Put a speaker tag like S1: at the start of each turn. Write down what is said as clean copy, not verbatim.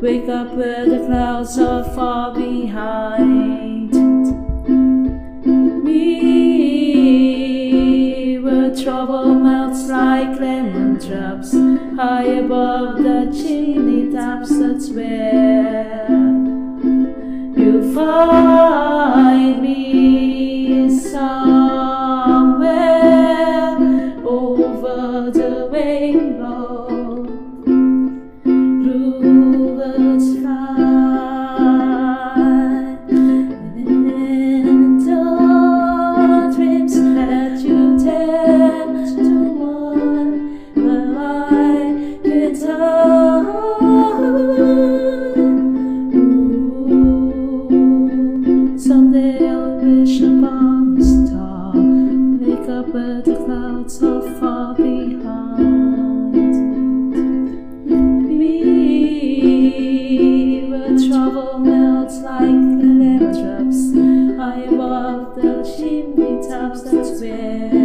S1: Wake up where the clouds are far behind me, where trouble melts like lemon drops high above the chimney tops. That's where you'll find me, somewhere over the rainbow. Someday I'll wish upon a star, wake up where the clouds are far behind me, where trouble melts like lemon drops high above the chimney tops. That's where